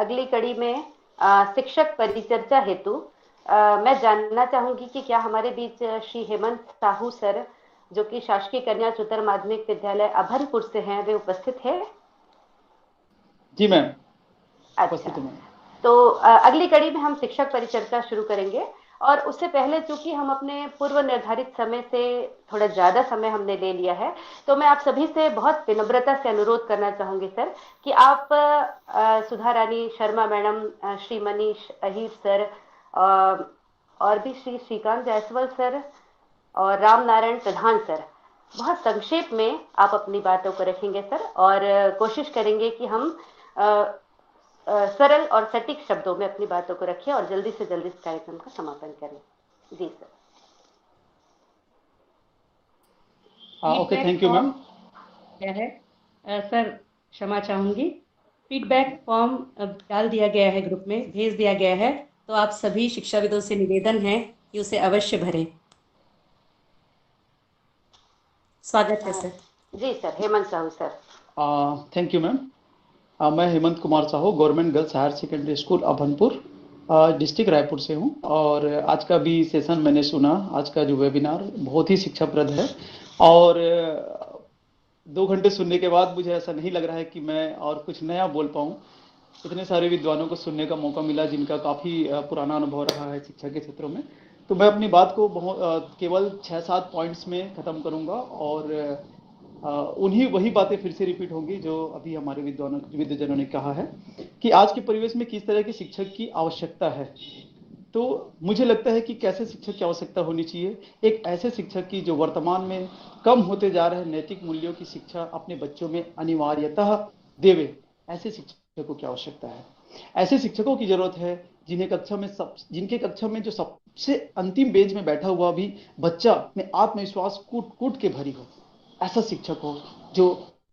अगली कड़ी में शिक्षक परिचर्चा हेतु मैं जानना चाहूंगी कि क्या हमारे बीच श्री हेमंत साहू सर, जो कि शासकीय कन्या उच्चतर माध्यमिक विद्यालय अभनपुर से हैं, वे उपस्थित है? जी मैम, अच्छा, उपस्थित हूँ मैम। तो अगली कड़ी में हम शिक्षक परिचर्चा शुरू करेंगे, और उससे पहले चूंकि हम अपने पूर्व निर्धारित समय से थोड़ा ज़्यादा समय हमने ले लिया है, तो मैं आप सभी से बहुत विनम्रता से अनुरोध करना चाहूँगी सर कि आप सुधा रानी शर्मा मैडम, श्री मनीष अहीर सर, और भी श्री श्रीकांत जायसवाल सर और राम नारायण प्रधान सर, बहुत संक्षेप में आप अपनी बातों को रखेंगे सर, और कोशिश करेंगे कि हम सरल और सटीक शब्दों में अपनी बातों को रखें और जल्दी से जल्दी इस कार्यक्रम का समापन करें। जी sir. Okay, thank you ma'am. क्या है सर, क्षमा चाहूंगी, फीडबैक फॉर्म डाल दिया गया है, ग्रुप में भेज दिया गया है, तो आप सभी शिक्षाविदों से निवेदन है कि उसे अवश्य भरें। स्वागत है सर। जी sir, Hemant Sahu sir. Thank you ma'am. मैं Hemant Kumar Sahu, government girls higher secondary school Abhanpur, district Raipur से हूँ। और आज का भी सेशन मैंने सुना। आज का जो वेबिनार बहुत ही शिक्षाप्रद है, और 2 घंटे सुनने के बाद मुझे ऐसा नहीं लग रहा है कि मैं और कुछ नया बोल पाऊँ। इतने सारे विद्वानों को सुनने का मौका मिला जिनका काफ़ी पुराना अनुभव रहा है शिक्षा के क्षेत्रों में। तो मैं अपनी बात को केवल 6-7 पॉइंट्स में ख़त्म करूँगा, और उन्हीं वही बातें फिर से रिपीट होंगी जो अभी हमारे विद्वजनों ने कहा है कि आज के परिवेश में किस तरह के शिक्षक की आवश्यकता है। तो मुझे लगता है कि कैसे शिक्षक की आवश्यकता होनी चाहिए। एक ऐसे शिक्षक की जो वर्तमान में कम होते जा रहे नैतिक मूल्यों की शिक्षा अपने बच्चों में अनिवार्यतः देवे, ऐसे शिक्षकों की आवश्यकता है। ऐसे शिक्षकों की जरूरत है जिनके कक्षा में जो सबसे अंतिम बेंच में बैठा हुआ भी बच्चा में आत्मविश्वास कूट कूट के भरी हो। ऐसा शिक्षक हो जो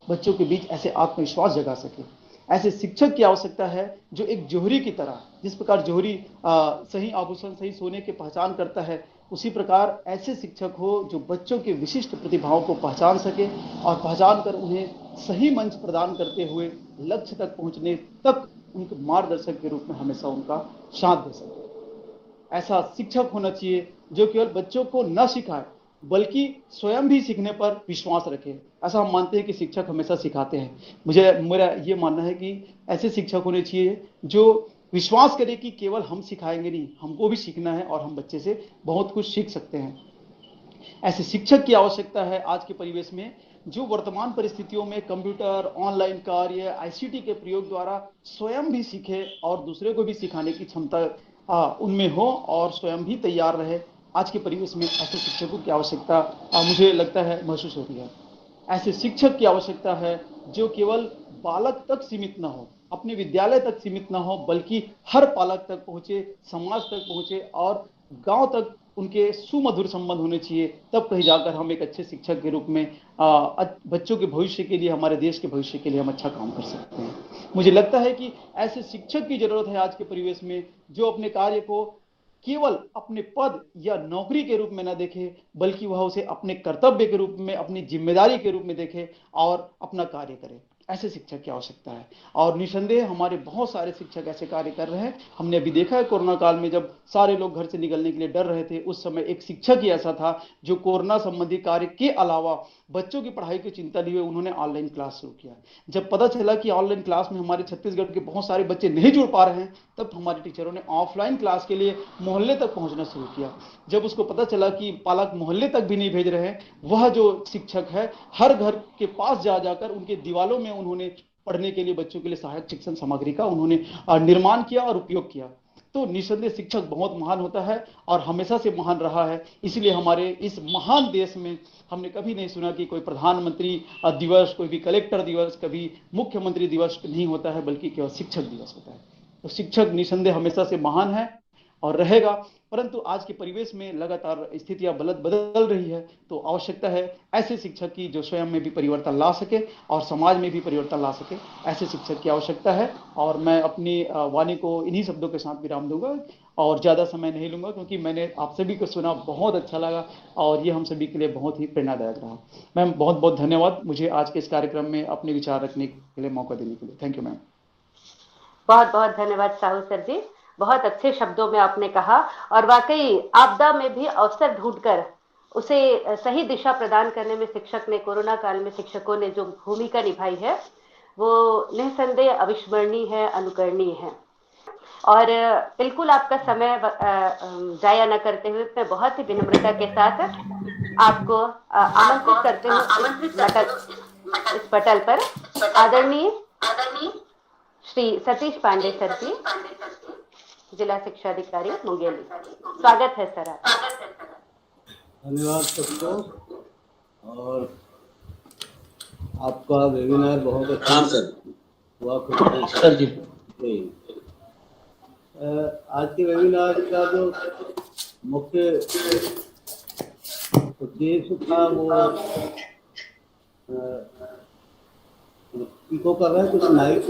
बच्चों के बीच ऐसे आत्मविश्वास जगा सके। ऐसे शिक्षक की आवश्यकता है जो एक जोहरी की तरह, जिस प्रकार जोहरी सही आभूषण सही सोने की पहचान करता है, उसी प्रकार ऐसे शिक्षक हो जो बच्चों के विशिष्ट प्रतिभाओं को पहचान सके और पहचान कर उन्हें सही मंच प्रदान करते हुए लक्ष्य तक पहुंचने तक उनके मार्गदर्शक के रूप में हमेशा उनका साथ दे सके। ऐसा शिक्षक होना चाहिए जो केवल बच्चों को न सिखाए बल्कि स्वयं भी सीखने पर विश्वास रखे। ऐसा हम मानते हैं कि शिक्षक हमेशा सिखाते हैं। मेरा ये मानना है कि ऐसे शिक्षक होने चाहिए जो विश्वास करे कि केवल हम सिखाएंगे नहीं, हमको भी सीखना है और हम बच्चे से बहुत कुछ सीख सकते हैं। ऐसे शिक्षक की आवश्यकता है आज के परिवेश में जो वर्तमान परिस्थितियों में कंप्यूटर, ऑनलाइन कार्य, आईसीटी के प्रयोग द्वारा स्वयं भी सीखे और दूसरे को भी सिखाने की क्षमता उनमें हो और स्वयं भी तैयार रहे। आज के परिवेश में ऐसे शिक्षकों की आवश्यकता मुझे लगता है महसूस होती है। ऐसे शिक्षक की आवश्यकता है जो केवल बालक तक सीमित न हो, अपने विद्यालय तक सीमित न हो, बल्कि हर पालक तक पहुंचे, समाज तक पहुंचे और गांव तक उनके सुमधुर संबंध होने चाहिए। तब कहीं जाकर हम एक अच्छे शिक्षक के रूप में बच्चों के भविष्य के लिए, हमारे देश के भविष्य के लिए हम अच्छा काम कर सकते हैं। मुझे लगता है कि ऐसे शिक्षक की जरूरत है आज के परिवेश में जो अपने कार्य को केवल अपने पद या नौकरी के रूप में न देखे, बल्कि वह उसे अपने कर्तव्य के रूप में, अपनी जिम्मेदारी के रूप में देखे और अपना कार्य करे। ऐसे शिक्षक की आवश्यकता है और निसंदेह हमारे बहुत सारे शिक्षक ऐसे कार्य कर रहे हैं। हमने अभी देखा है कोरोना काल में जब सारे लोग घर से निकलने के लिए डर रहे थे, उस समय एक शिक्षक ही ऐसा था जो कोरोना संबंधी कार्य के अलावा बच्चों की पढ़ाई की चिंता लिए उन्होंने ऑनलाइन क्लास शुरू किया। जब पता चला कि ऑनलाइन क्लास में हमारे छत्तीसगढ़ के बहुत सारे बच्चे नहीं जुड़ पा रहे हैं, तब हमारे टीचरों ने ऑफलाइन क्लास के लिए मोहल्ले तक पहुंचना शुरू किया। जब उसको पता चला कि पालक मोहल्ले तक भी नहीं भेज रहे हैं, वह जो शिक्षक है हर घर के पास जा जाकर उनके दीवालों में उन्होंने पढ़ने के लिए बच्चों के लिए सहायक शिक्षण सामग्री का उन्होंने निर्माण किया और उपयोग किया। तो निसंदेह शिक्षक बहुत महान होता है और हमेशा से महान रहा है। इसलिए हमारे इस महान देश में हमने कभी नहीं सुना कि कोई प्रधानमंत्री दिवस, कोई भी कलेक्टर दिवस, कभी मुख्यमंत्री दिवस नहीं होता है, बल्कि केवल शिक्षक दिवस होता है। तो शिक्षक निसंदेह हमेशा से महान है और रहेगा। परंतु आज के परिवेश में लगातार स्थितियां बदल रही है, तो आवश्यकता है ऐसे शिक्षक की जो स्वयं में भी परिवर्तन ला सके और समाज में भी परिवर्तन ला सके। ऐसे शिक्षक की आवश्यकता है और मैं अपनी वाणी को इन्हीं शब्दों के साथ विराम दूंगा और ज़्यादा समय नहीं लूंगा, क्योंकि मैंने आप सभी को सुना, बहुत अच्छा लगा और ये हम सभी के लिए बहुत ही प्रेरणादायक रहा। मैम बहुत बहुत धन्यवाद मुझे आज के इस कार्यक्रम में अपने विचार रखने के लिए मौका देने के लिए। Thank you ma'am. बहुत बहुत धन्यवाद साहू सर जी, बहुत अच्छे शब्दों में आपने कहा। और वाकई आपदा में भी अवसर ढूंढकर उसे सही दिशा प्रदान करने में शिक्षक ने, कोरोना काल में शिक्षकों ने जो भूमिका निभाई है वो निसंदेह अविस्मरणीय है, अनुकरणीय है। और बिल्कुल आपका समय जाया न करते हुए मैं बहुत ही विनम्रता के साथ आपको आमंत्रित करते हूँ इस पटल पर आदरणीय श्री सतीश पांडे सर जी, जिला शिक्षा अधिकारी मुंगेली। स्वागत है सर आपका। धन्यवाद सबको। और आपका वेबिनार बहुत अच्छा हुआ सर जी। आज के वेबिनार का जो मुख्य उद्देश्य था वो इको कर रहा है कुछ माइक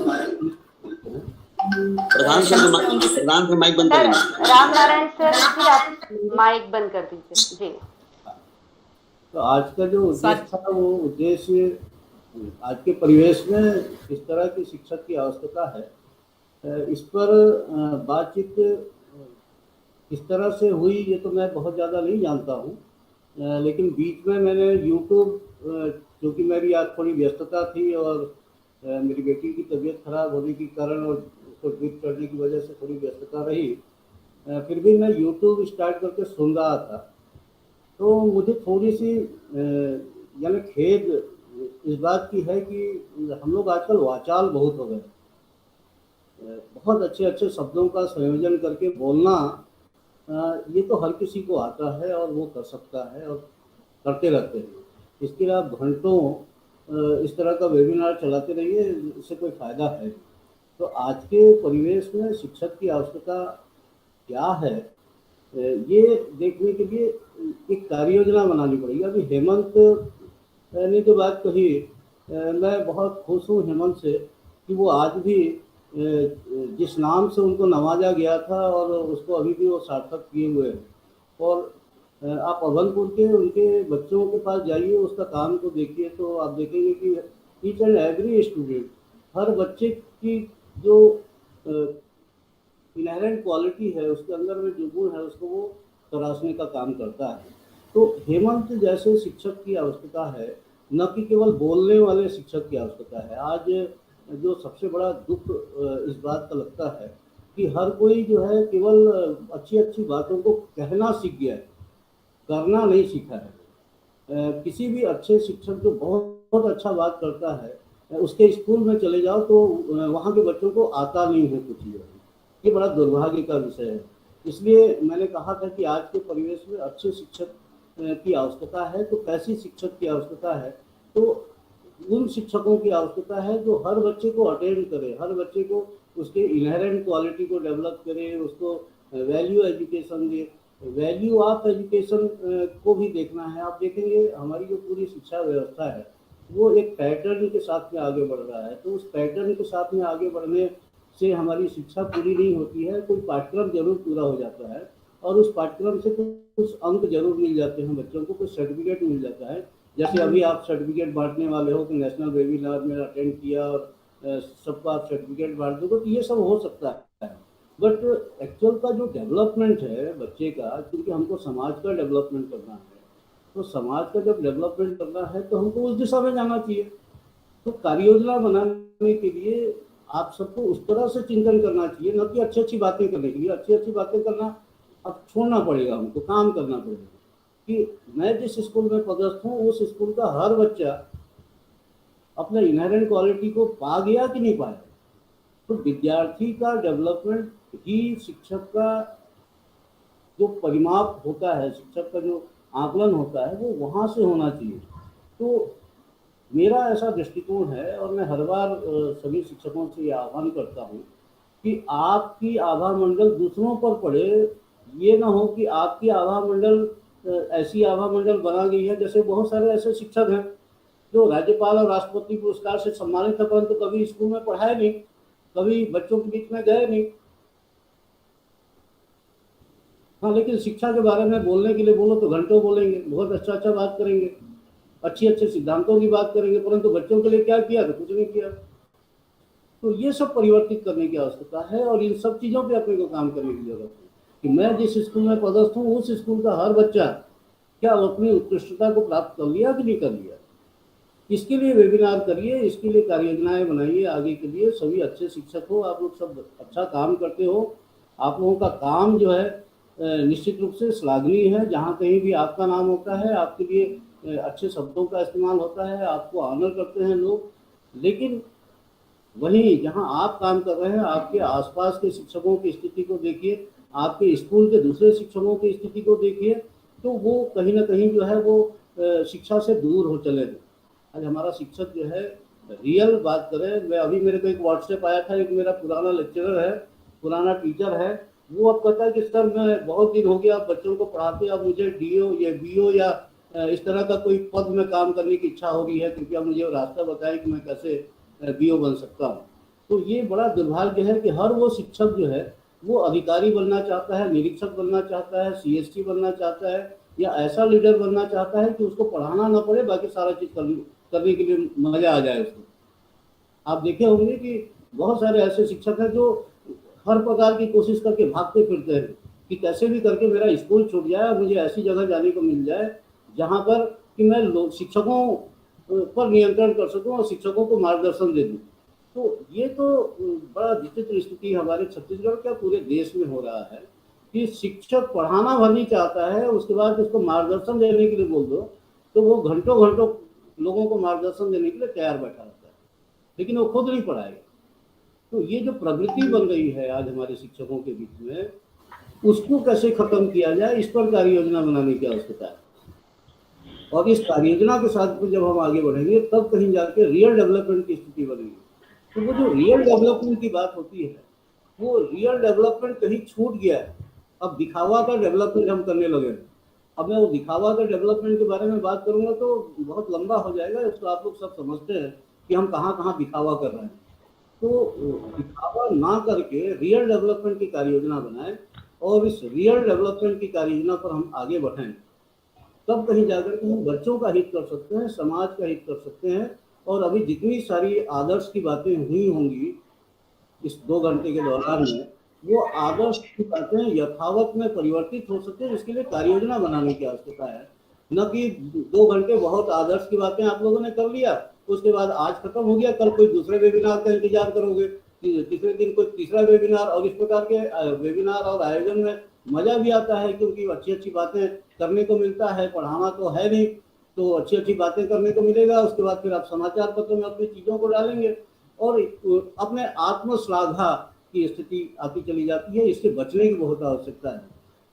प्रधान से माइक बंद सर, करेंगे। राम नारायण सर जी आप माइक बंद कर दीजिए जी। तो आज का जो उद्देश्य था वो उद्देश्य आज के परिवेश में इस तरह की शिक्षक की आवश्यकता है, इस पर बातचीत किस तरह से हुई ये तो मैं बहुत ज़्यादा नहीं जानता हूँ, लेकिन बीच में मैंने यूट्यूब, क्योंकि मेरी आज थोड़ी व्यस्तता थी और मेरी बेटी की तबीयत खराब होने के कारण और उसको ड्रिप करने की वजह से थोड़ी व्यस्तता रही, फिर भी मैं यूट्यूब स्टार्ट करके सुन रहा था। तो मुझे थोड़ी सी यानी खेद इस बात की है कि हम लोग आजकल वाचाल बहुत हो गए। बहुत अच्छे अच्छे शब्दों का संयोजन करके बोलना ये तो हर किसी को आता है और वो कर सकता है और करते रहते हैं। इसके लिए आप घंटों इस तरह का वेबिनार चलाते रहिए, इससे कोई फ़ायदा है। तो आज के परिवेश में शिक्षक की आवश्यकता क्या है ये देखने के लिए एक कार्य योजना बनानी पड़ेगी। अभी हेमंत ने जो बात कही, मैं बहुत खुश हूँ हेमंत से कि वो आज भी जिस नाम से उनको नवाजा गया था और उसको अभी भी वो सार्थक किए हुए हैं। और आप अभनपुर के उनके बच्चों के पास जाइए, उसका काम को देखिए तो आप देखेंगे कि ईच एंड एवरी स्टूडेंट, हर बच्चे की जो इनहेरेंट क्वालिटी है, उसके अंदर में जो गुण है उसको वो तराशने का काम करता है। तो हेमंत जैसे शिक्षक की आवश्यकता है, न कि केवल बोलने वाले शिक्षक की आवश्यकता है। आज जो सबसे बड़ा दुख इस बात का लगता है कि हर कोई जो है केवल अच्छी अच्छी बातों को कहना सीख गया है, करना नहीं सीखा है। किसी भी अच्छे शिक्षक जो बहुत अच्छा बात करता है, उसके स्कूल में चले जाओ तो वहाँ के बच्चों को आता नहीं है कुछ। ये बड़ा दुर्भाग्य का विषय है। इसलिए मैंने कहा था कि आज के परिवेश में अच्छे शिक्षक की आवश्यकता है। तो कैसी शिक्षक की आवश्यकता है? तो उन शिक्षकों की आवश्यकता है जो हर बच्चे को अटेंड करे, हर बच्चे को उसके इनहेरेंट क्वालिटी को डेवलप करे, उसको value education they. Value of education को भी देखना है। आप देखेंगे हमारी जो पूरी शिक्षा व्यवस्था है वो एक पैटर्न के साथ में आगे बढ़ रहा है। तो उस पैटर्न के साथ में आगे बढ़ने से हमारी शिक्षा पूरी नहीं होती है। कोई पाठ्यक्रम जरूर पूरा हो जाता है और उस पाठ्यक्रम से कुछ अंक जरूर मिल जाते हैं बच्चों को, कुछ सर्टिफिकेट मिल जाता है। जैसे अभी आप सर्टिफिकेट बांटने वाले हो कि नेशनल वेबिनार में अटेंड किया और सबको आप सर्टिफिकेट बांट दोगे, तो ये सब हो सकता है। बट एक्चुअल का जो डेवलपमेंट है बच्चे का, क्योंकि हमको समाज का डेवलपमेंट करना है, तो समाज का जब डेवलपमेंट करना है तो हमको उस दिशा में जाना चाहिए। तो कार्य योजना बनाने के लिए आप सबको उस तरह से चिंतन करना चाहिए, न कि अच्छी अच्छी बातें करने के लिए। अच्छी अच्छी बातें करना अब छोड़ना पड़ेगा, हमको काम करना पड़ेगा। कि मैं जिस स्कूल में पदस्थ हूँ उस स्कूल का हर बच्चा अपने इनहेरेंट क्वालिटी को पा गया कि नहीं पाया। तो विद्यार्थी का डेवलपमेंट ही शिक्षक का जो परिमाप होता है, शिक्षक का जो आकलन होता है, वो वहाँ से होना चाहिए। तो मेरा ऐसा दृष्टिकोण है और मैं हर बार सभी शिक्षकों से ये आह्वान करता हूँ कि आपकी आभा मंडल दूसरों पर पड़े। ये ना हो कि आपकी आभा मंडल ऐसी आभा मंडल बना गई है, जैसे बहुत सारे ऐसे शिक्षक हैं जो राज्यपाल और राष्ट्रपति पुरस्कार से सम्मानित है, परंतु कभी स्कूल में पढ़ाए नहीं, कभी बच्चों के बीच में गए नहीं। हाँ, लेकिन शिक्षा के बारे में बोलने के लिए बोलो तो घंटों बोलेंगे, बहुत अच्छा अच्छा बात करेंगे, अच्छे अच्छे सिद्धांतों की बात करेंगे, परंतु बच्चों के लिए क्या किया? तो कुछ नहीं किया। तो ये सब परिवर्तित करने की आवश्यकता है और इन सब चीज़ों पे अपने को काम करने की जरूरत है कि मैं जिस स्कूल में पदस्थ हूँ उस स्कूल का हर बच्चा क्या अपनी उत्कृष्टता को प्राप्त कर लिया कि नहीं कर लिया। इसके लिए वेबिनार करिए, इसके लिए कार्य योजनाएं बनाइए आगे के लिए। सभी अच्छे शिक्षक हो, आप लोग सब अच्छा काम करते हो, आप लोगों का काम जो है निश्चित रूप से श्लाघनीय है। जहाँ कहीं भी आपका नाम होता है, आपके लिए अच्छे शब्दों का इस्तेमाल होता है, आपको ऑनर करते हैं लोग। लेकिन वहीं जहाँ आप काम कर रहे हैं, आपके आसपास के शिक्षकों की स्थिति को देखिए, आपके स्कूल के दूसरे शिक्षकों की स्थिति को देखिए, तो वो कहीं ना कहीं जो है वो शिक्षा से दूर हो चले गए। आज हमारा शिक्षक जो है रियल बात करें, मैं अभी मेरे को एक व्हाट्सएप आया था, एक मेरा पुराना लेक्चरर है, पुराना टीचर है, वो अब कहता है कि सर मैं बहुत दिन हो गया बच्चों को पढ़ाते, अब मुझे डीओ या बीओ या इस तरह का कोई पद में काम करने की इच्छा हो रही है, कृपया मुझे रास्ता बताएं कि मैं कैसे बीओ बन सकता हूँ। तो ये बड़ा दुर्भाग्य है कि हर वो शिक्षक जो है वो अधिकारी बनना चाहता है, निरीक्षक बनना चाहता है, सीएसटी बनना चाहता है, या ऐसा लीडर बनना चाहता है कि उसको पढ़ाना ना पड़े, बाकी सारा चीज़ करने के लिए मजा आ जाए उसको। आप देखे होंगे कि बहुत सारे ऐसे शिक्षक हैं जो हर प्रकार की कोशिश करके भागते फिरते हैं कि कैसे भी करके मेरा स्कूल छूट जाए और मुझे ऐसी जगह जाने को मिल जाए जहाँ पर कि मैं लोग शिक्षकों पर नियंत्रण कर सकूं और शिक्षकों को मार्गदर्शन दे दूं। तो ये तो बड़ा विचित्र स्थिति हमारे छत्तीसगढ़ क्या पूरे देश में हो रहा है कि शिक्षक पढ़ाना भर नहीं चाहता है, उसके बाद उसको मार्गदर्शन देने के लिए बोल दो तो वो घंटों घंटों लोगों को मार्गदर्शन देने के लिए तैयार बैठा रहता है, लेकिन वो खुद नहीं पढ़ाएगा। तो ये जो प्रवृत्ति बन गई है आज हमारे शिक्षकों के बीच में, उसको कैसे खत्म किया जाए, इस पर कार्य योजना बनाने की आवश्यकता है। और इस कार्य योजना के साथ जब हम आगे बढ़ेंगे तब कहीं जाके रियल डेवलपमेंट की स्थिति बनेगी। तो वो जो रियल डेवलपमेंट की बात होती है, वो रियल डेवलपमेंट कहीं छूट गया है। अब दिखावा का डेवलपमेंट हम करने लगे। अब मैं वो दिखावा का डेवलपमेंट के बारे में बात करूंगा तो बहुत लंबा हो जाएगा, इसको आप लोग सब समझते हैं कि हम कहाँ कहाँ दिखावा कर रहे हैं। तो दिखावा ना करके रियल डेवलपमेंट की कार्य योजना बनाएं और इस रियल डेवलपमेंट की कार्य योजना पर हम आगे बढ़ें, तब कहीं जाकर के हम बच्चों का हित कर सकते हैं, समाज का हित कर सकते हैं। और अभी जितनी सारी आदर्श की बातें हुई होंगी इस 2 घंटे के दौरान में, वो आदर्श की बातें यथावत में परिवर्तित हो सके, इसके लिए कार्य योजना बनाने की आवश्यकता है। न कि 2 घंटे बहुत आदर्श की बातें आप लोगों ने कर लिया, उसके बाद आज खत्म हो गया, कल कोई दूसरे वेबिनार का इंतजार करोगे, तीसरे दिन कोई तीसरा वेबिनार। और इस प्रकार के वेबिनार और आयोजन में मजा भी आता है क्योंकि अच्छी अच्छी बातें करने को मिलता है, पढ़ाना तो है नहीं, तो अच्छी अच्छी बातें करने को मिलेगा। उसके बाद फिर आप समाचार पत्र में अपनी चीज़ों को डालेंगे और अपने आत्मश्लाघा की स्थिति आती चली जाती है। इससे बचने की बहुत आवश्यकता है।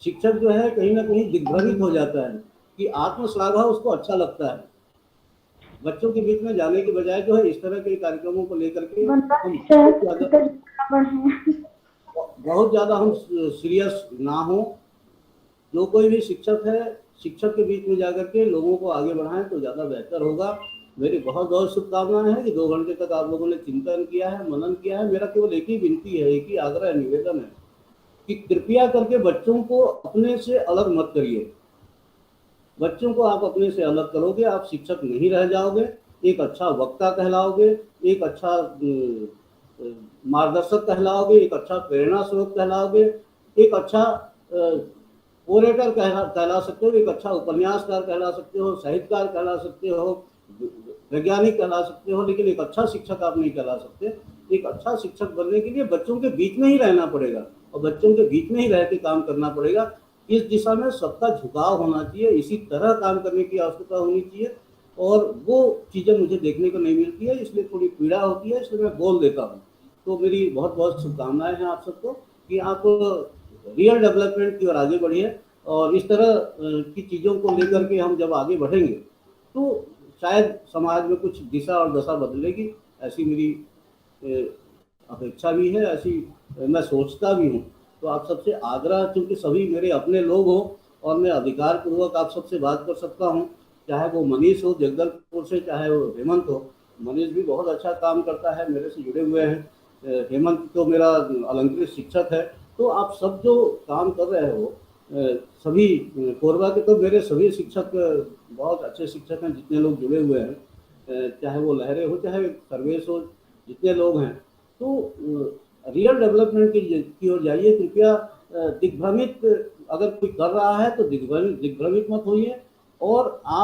शिक्षक जो है कहीं ना कहीं दिग्भ्रमित हो जाता है कि आत्मश्लाघा उसको अच्छा लगता है। बच्चों के बीच में जाने के बजाय जो है इस तरह के कार्यक्रमों को लेकर के बहुत ज़्यादा हम सीरियस ना हो। जो कोई भी शिक्षक है, शिक्षक के बीच में जाकर के लोगों को आगे बढ़ाएं तो ज़्यादा बेहतर होगा। मेरी बहुत बहुत शुभकामनाएं हैं कि 2 घंटे तक आप लोगों ने चिंतन किया है, मनन किया है। मेरा केवल एक ही विनती है, एक ही आग्रह निवेदन है कि कृपया करके बच्चों को अपने से अलग मत करिए। बच्चों को आप अपने से अलग करोगे, आप शिक्षक नहीं रह जाओगे, एक अच्छा वक्ता कहलाओगे, एक अच्छा मार्गदर्शक कहलाओगे, एक अच्छा प्रेरणा स्रोत कहलाओगे, एक अच्छा ओरेटर कहला सकते हो, एक अच्छा उपन्यासकार कहला सकते हो, साहित्यकार कहला सकते हो, वैज्ञानिक कहला सकते हो, लेकिन एक अच्छा शिक्षक आप नहीं कहला सकते। एक अच्छा शिक्षक बनने के लिए बच्चों के बीच में ही रहना पड़ेगा और बच्चों के बीच में ही रह के काम करना पड़ेगा। इस दिशा में सबका झुकाव होना चाहिए, इसी तरह काम करने की आवश्यकता होनी चाहिए। और वो चीज़ें मुझे देखने को नहीं मिलती है, इसलिए थोड़ी पीड़ा होती है, इसलिए मैं बोल देता हूँ। तो मेरी बहुत बहुत शुभकामनाएं हैं आप सबको कि आप रियल डेवलपमेंट की ओर आगे बढ़िए। और इस तरह की चीज़ों को लेकर के हम जब आगे बढ़ेंगे तो शायद समाज में कुछ दिशा और दशा बदलेगी, ऐसी मेरी अपेक्षा भी है, ऐसी मैं सोचता भी हूँ। तो आप सबसे आग्रह, क्योंकि सभी मेरे अपने लोग हो और मैं अधिकार पूर्वक आप सबसे बात कर सकता हूँ, चाहे वो मनीष हो जगदलपुर से, चाहे वो हेमंत हो। मनीष भी बहुत अच्छा काम करता है, मेरे से जुड़े हुए हैं। हेमंत तो मेरा अलंकृत शिक्षक है। तो आप सब जो काम कर रहे हो, सभी कोरबा के तो मेरे सभी शिक्षक बहुत अच्छे शिक्षक हैं, जितने लोग जुड़े हुए हैं, चाहे वो लहरे हो चाहे सर्वेश हो, जितने लोग हैं तो रियल डेवलपमेंट की ओर जाइए कृपया। दिग्भ्रमित अगर कोई कर रहा है तो दिग्भ्रमित मत होइए। और आप